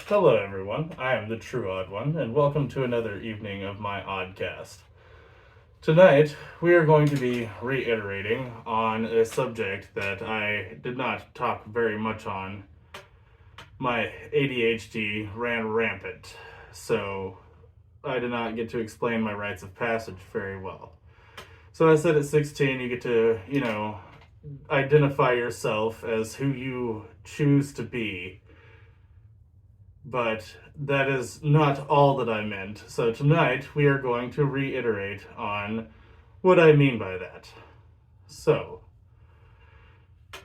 Hello, everyone. I am the True Odd One, and welcome to another evening of my Oddcast. Tonight, we are going to be reiterating on a subject that I did not talk very much on. My ADHD ran rampant, so I did not get to explain my rites of passage very well. So I said at 16, you get to, identify yourself as who you choose to be. But that is not all that I meant. So tonight we are going to reiterate on what I mean by that. So,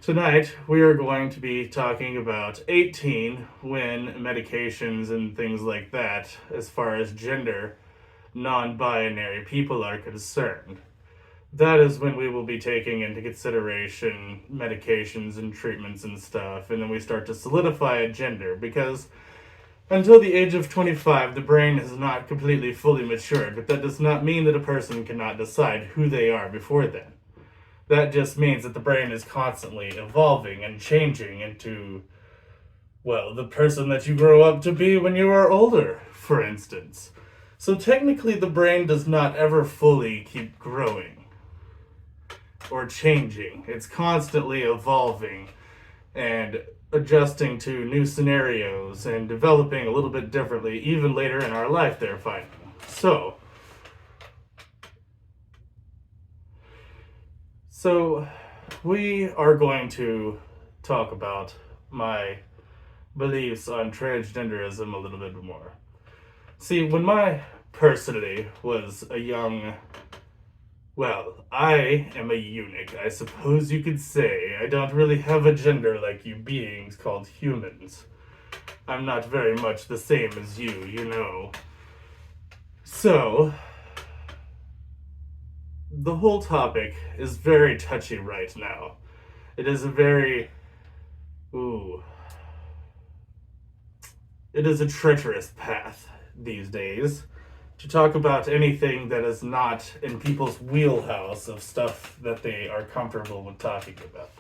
tonight we are going to be talking about 18 when medications and things like that, as far as gender, non binary people are concerned. That is when we will be taking into consideration medications and treatments and stuff, and then we start to solidify a gender because until the age of 25, the brain is not completely fully matured, but that does not mean that a person cannot decide who they are before then. That just means that the brain is constantly evolving and changing into, well, the person that you grow up to be when you are older, for instance. So technically, the brain does not ever fully keep growing or changing. It's constantly evolving and adjusting to new scenarios and developing a little bit differently even later in our life they're finding. So we are going to talk about my beliefs on transgenderism a little bit more. See, when my personality was a young, well, I am a eunuch, I suppose you could say. I don't really have a gender like you beings called humans. I'm not very much the same as you, you know. So, the whole topic is very touchy right now. It is a very, it is a treacherous path these days to talk about anything that is not in people's wheelhouse of stuff that they are comfortable with talking about.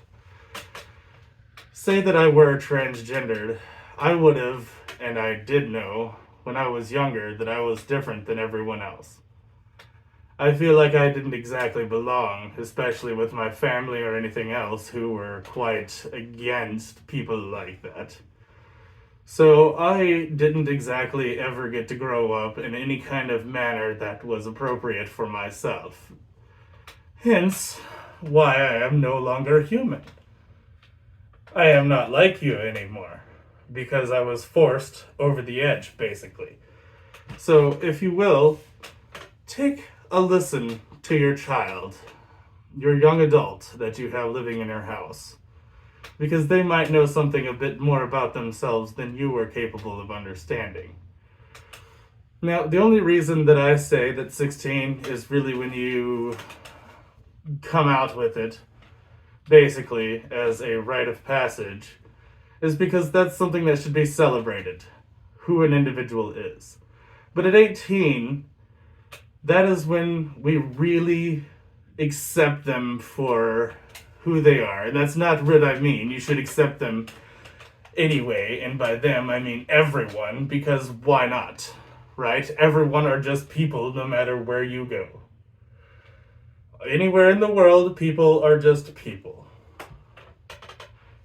Say that I were transgendered, I would have, and I did know when I was younger, that I was different than everyone else. I feel like I didn't exactly belong, especially with my family or anything else who were quite against people like that. So I didn't exactly ever get to grow up in any kind of manner that was appropriate for myself. Hence, why I am no longer human. I am not like you anymore, because I was forced over the edge, basically. So, if you will, take a listen to your child, your young adult that you have living in your house, because they might know something a bit more about themselves than you are capable of understanding. Now, the only reason that I say that 16 is really when you come out with it, basically, as a rite of passage, is because that's something that should be celebrated, who an individual is. But at 18, that is when we really accept them for who they are. And that's not what I mean. You should accept them anyway, and by them I mean everyone, because why not? Right? Everyone are just people no matter where you go. Anywhere in the world, people are just people.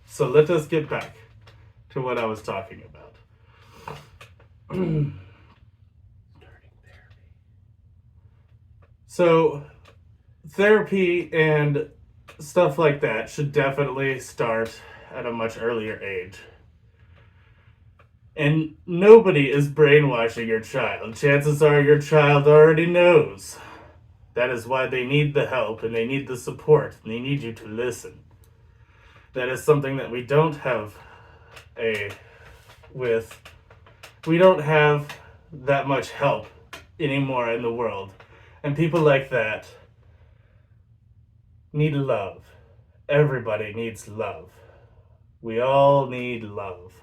So let us get back to what I was talking about. So, therapy and stuff like that should definitely start at a much earlier age. And nobody is brainwashing your child. Chances are your child already knows. That is why they need the help and they need the support and they need you to listen. That is something that we don't have we don't have that much help anymore in the world. And people like that need love. Everybody needs love. We all need love.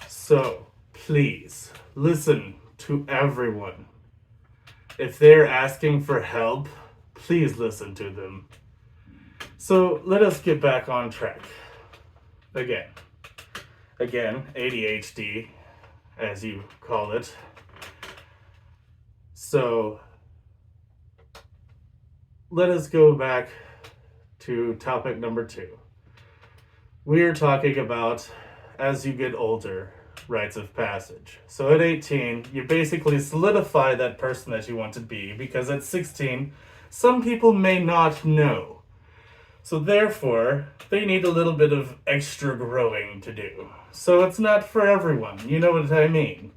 So, please, listen to everyone. If they're asking for help, please listen to them. So, let us get back on track. Again, again, ADHD, as you call it. So let us go back to topic number 2. We are talking about, as you get older, rites of passage. So at 18, you basically solidify that person that you want to be, because at 16, some people may not know. So therefore, they need a little bit of extra growing to do. So it's not for everyone, you know what I mean?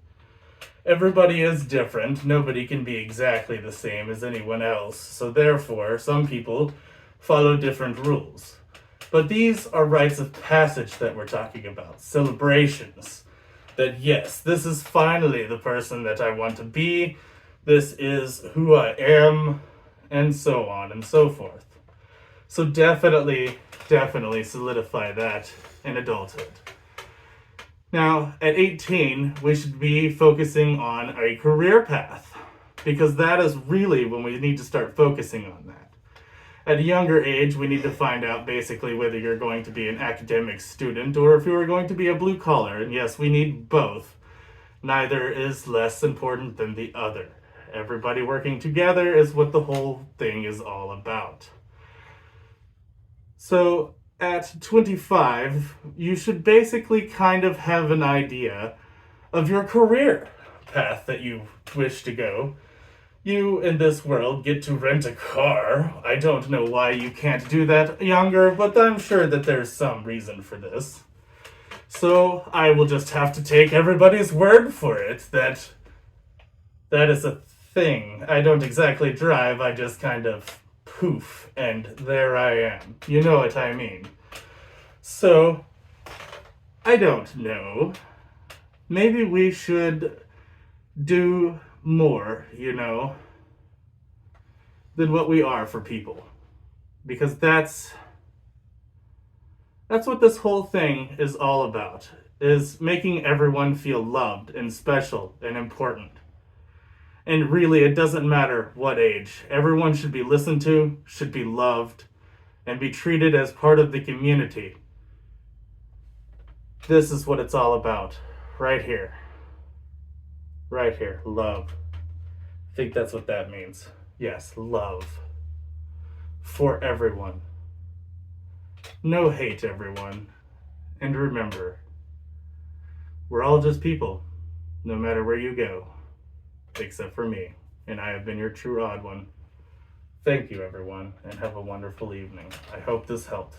Everybody is different, nobody can be exactly the same as anyone else, so therefore, some people follow different rules. But these are rites of passage that we're talking about, celebrations. That yes, this is finally the person that I want to be, this is who I am, and so on and so forth. So definitely solidify that in adulthood. Now, at 18, we should be focusing on a career path, because that is really when we need to start focusing on that. At a younger age, we need to find out basically whether you're going to be an academic student or if you are going to be a blue collar. And yes, we need both. Neither is less important than the other. Everybody working together is what the whole thing is all about. So at 25, you should basically kind of have an idea of your career path that you wish to go. You, in this world, get to rent a car. I don't know why you can't do that younger, but I'm sure that there's some reason for this. So I will just have to take everybody's word for it that is a thing. I don't exactly drive, I just kind of poof, and there I am. You know what I mean. So, I don't know. Maybe we should do more, than what we are for people. Because that's what this whole thing is all about, is making everyone feel loved and special and important. And really, it doesn't matter what age. Everyone should be listened to, should be loved, and be treated as part of the community. This is what it's all about. Right here. Right here. Love. I think that's what that means. Yes, love. For everyone. No hate, everyone. And remember, we're all just people, no matter where you go. Except for me, and I have been your true odd one. Thank you, everyone, and have a wonderful evening. I hope this helped.